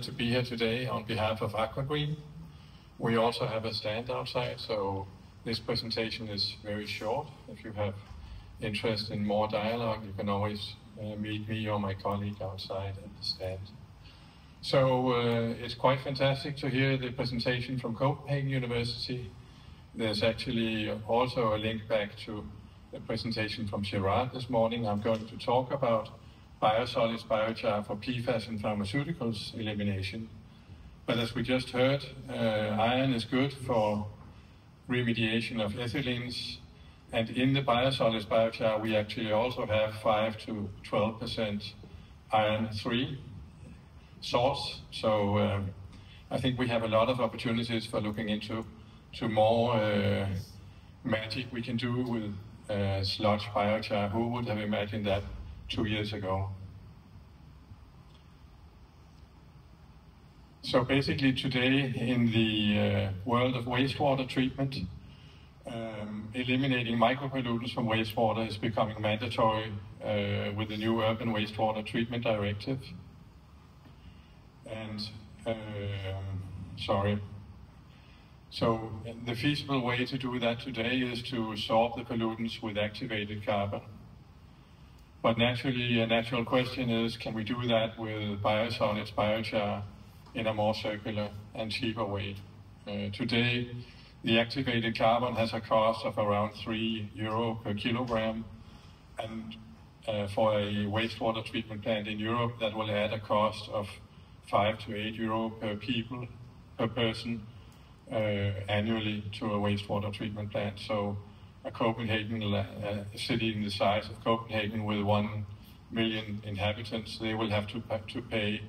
to be here today on behalf of AquaGreen. We also have a stand outside, so this presentation is very short. If you have interest in more dialogue, you can always meet me or my colleague outside at the stand. So it's quite fantastic to hear the presentation from Copenhagen University. There's actually also a link back to the presentation from Gerard this morning. I'm going to talk about biosolids biochar for PFAS and pharmaceuticals elimination. But as we just heard, iron is good for remediation of ethylenes, and in the biosolids biochar we actually also have 5 to 12% iron-3 source. So I think we have a lot of opportunities for looking into more magic we can do with sludge biochar. Who would have imagined that 2 years ago? So basically today in the world of wastewater treatment, eliminating micropollutants from wastewater is becoming mandatory with the new Urban Wastewater Treatment Directive. And, So the feasible way to do that today is to solve the pollutants with activated carbon. But naturally, a natural question is, can we do that with biosolids biochar in a more circular and cheaper way? Today, the activated carbon has a cost of around €3 per kilogram, and for a wastewater treatment plant in Europe, that will add a cost of €5 to €8 per person annually to a wastewater treatment plant. So a city in the size of Copenhagen with 1 million inhabitants, they will have to pay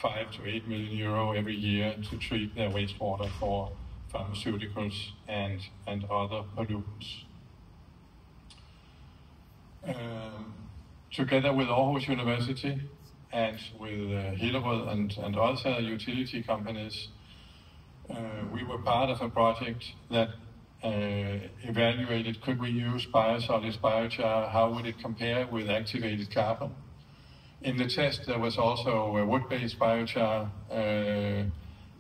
€5 to €8 million every year to treat their wastewater for pharmaceuticals and other pollutants. Together with Aarhus University and with Hillerød and other utility companies, we were part of a project that evaluated, could we use biosolids biochar, how would it compare with activated carbon? In the test there was also a wood-based biochar,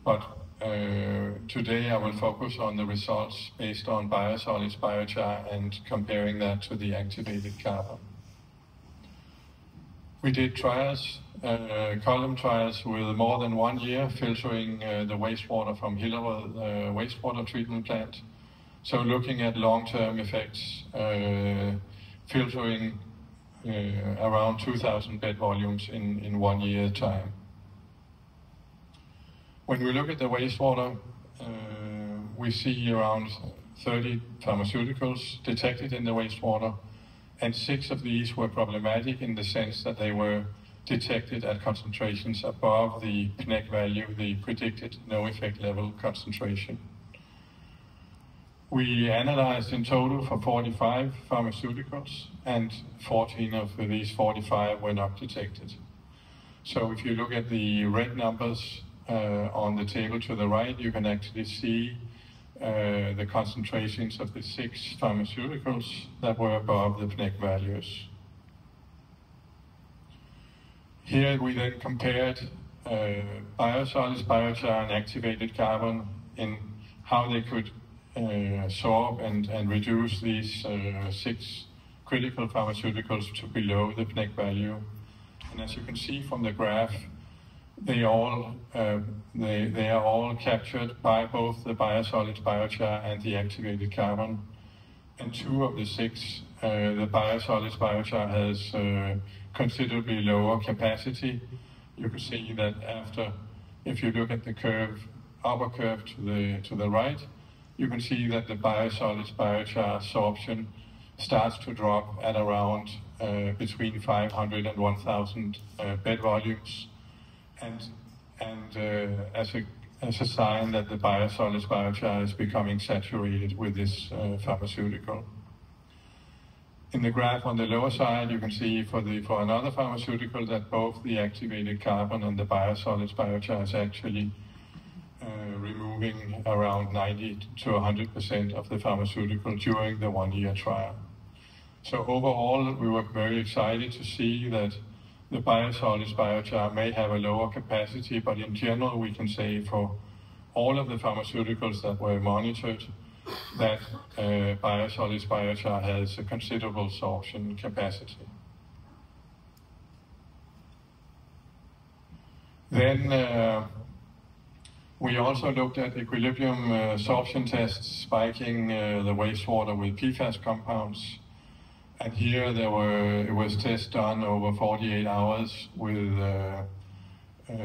but today I will focus on the results based on biosolids biochar and comparing that to the activated carbon. We did trials, column trials with more than 1 year, filtering the wastewater from Hillerød wastewater treatment plant. So looking at long-term effects, filtering around 2,000 bed volumes in 1 year time. When we look at the wastewater, we see around 30 pharmaceuticals detected in the wastewater, and 6 of these were problematic in the sense that they were detected at concentrations above the PNEC value, the predicted no effect level concentration. We analyzed in total for 45 pharmaceuticals, and 14 of these 45 were not detected. So if you look at the red numbers on the table to the right, you can actually see the concentrations of the 6 pharmaceuticals that were above the PNEC values. Here we then compared biosolids biochar and activated carbon in how they could absorb and reduce these 6 critical pharmaceuticals to below the PNEC value. And as you can see from the graph, they are all captured by both the biosolids biochar and the activated carbon. And 2 of the 6, the biosolids biochar has considerably lower capacity. You can see that if you look at the curve, upper curve to the right, you can see that the biosolids biochar absorption starts to drop at around between 500 and 1,000 bed volumes, and as a sign that the biosolids biochar is becoming saturated with this pharmaceutical. In the graph on the lower side, you can see for another pharmaceutical that both the activated carbon and the biosolids biochar is actually removing around 90 to 100% of the pharmaceutical during the 1 year trial. So overall, we were very excited to see that the biosolids biochar may have a lower capacity, but in general we can say for all of the pharmaceuticals that were monitored that biosolids biochar has a considerable sorption capacity. Then we also looked at equilibrium sorption tests, spiking the wastewater with PFAS compounds. And here it was test done over 48 hours with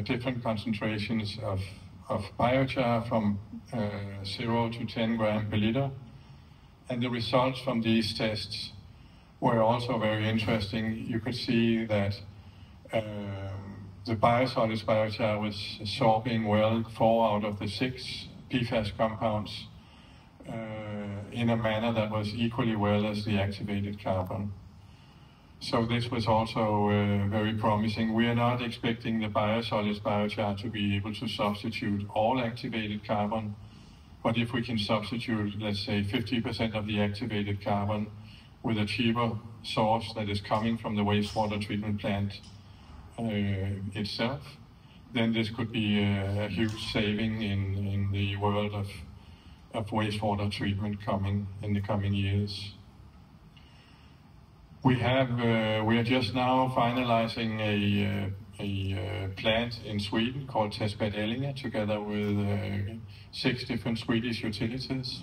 different concentrations of biochar from 0 to 10 gram per liter. And the results from these tests were also very interesting. You could see that the biosolids biochar was sorbing well 4 out of the 6 PFAS compounds in a manner that was equally well as the activated carbon. So this was also very promising. We are not expecting the biosolids biochar to be able to substitute all activated carbon, but if we can substitute, let's say, 50% of the activated carbon with a cheaper source that is coming from the wastewater treatment plant itself, then this could be a huge saving in the world of wastewater treatment in the coming years. We are just now finalizing a plant in Sweden called Testbed Ellinge, together with 6 different Swedish utilities.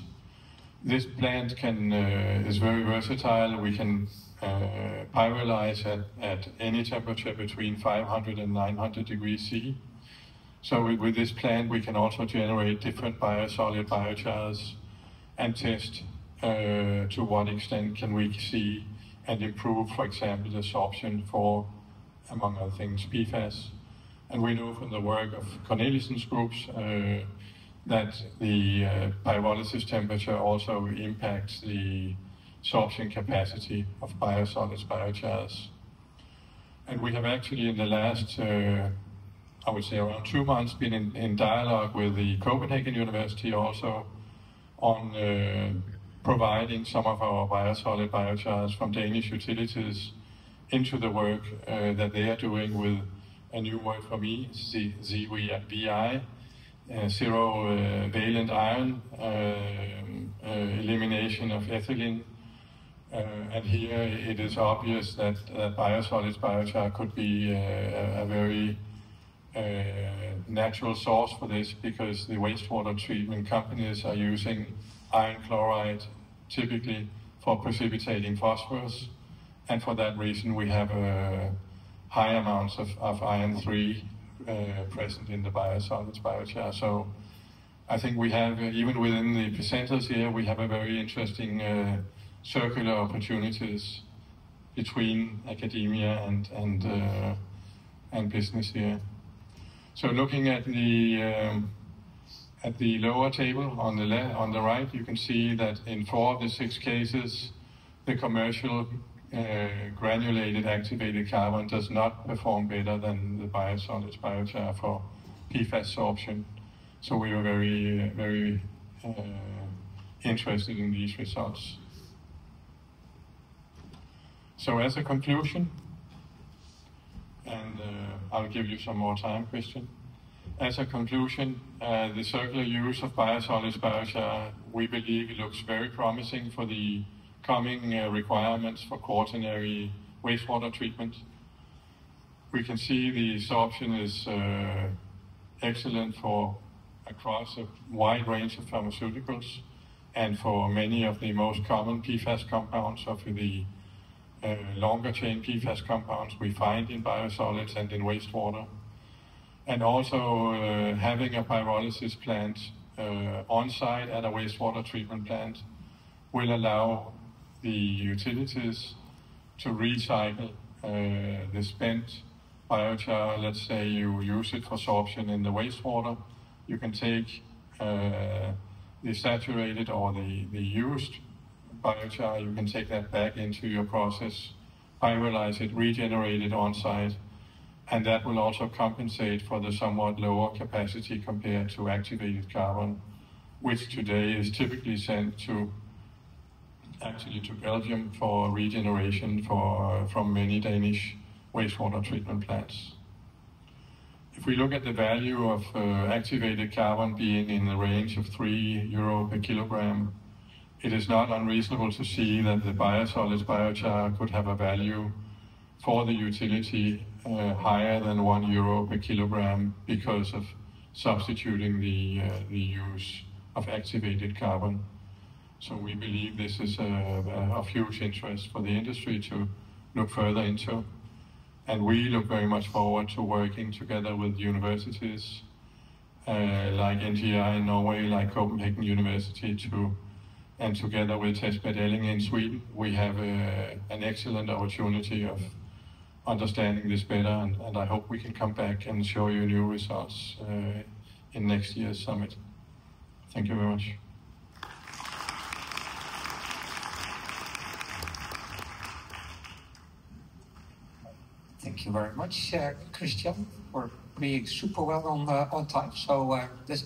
This plant is very versatile. We can pyrolyze at any temperature between 500 and 900 degrees C. So with this plant, we can also generate different biosolid biochars and test to what extent can we see and improve, for example, the sorption for, among other things, PFAS. And we know from the work of Cornelissen's groups that the pyrolysis temperature also impacts the sorption capacity of biosolids biochars. And we have actually in the last I would say around 2 months been in dialogue with the Copenhagen University also on providing some of our biosolid biochars from Danish utilities into the work that they are doing with a new word for me, ZVI, zero valent iron elimination of ethylene. And here it is obvious that biosolids biochar could be a very natural source for this, because the wastewater treatment companies are using iron chloride typically for precipitating phosphorus, and for that reason we have high amounts of iron 3 present in the biosolids biochar. So I think we have, even within the presenters here, we have a very interesting circular opportunities between academia and business here. So looking at the lower table on the right, you can see that in 4 of the 6 cases, the commercial granulated activated carbon does not perform better than the biosolids biochar for PFAS sorption. So we were very, very interested in these results. So as a conclusion, and I'll give you some more time, Christian. As a conclusion, the circular use of biosolids biochar, we believe it looks very promising for the coming requirements for quaternary wastewater treatment. We can see the sorption is excellent for across a wide range of pharmaceuticals and for many of the most common PFAS compounds, of the longer chain PFAS compounds we find in biosolids and in wastewater. And also having a pyrolysis plant on site at a wastewater treatment plant will allow the utilities to recycle the spent biochar. Let's say you use it for sorption in the wastewater. You can take the saturated or the used biochar, you can take that back into your process, pyrolyze it, regenerate it on site, and that will also compensate for the somewhat lower capacity compared to activated carbon, which today is typically sent to Belgium for regeneration from many Danish wastewater treatment plants. If we look at the value of activated carbon being in the range of €3 per kilogram, it is not unreasonable to see that the biosolids biochar could have a value for the utility higher than €1 per kilogram because of substituting the use of activated carbon. So we believe this is of huge interest for the industry to look further into. And we look very much forward to working together with universities like NGI in Norway, like Copenhagen University, and together with Testbed Elling in Sweden, we have an excellent opportunity of understanding this better, and I hope we can come back and show you new results in next year's summit. Thank you very much. Thank you very much, Christian, for being super well on time. So this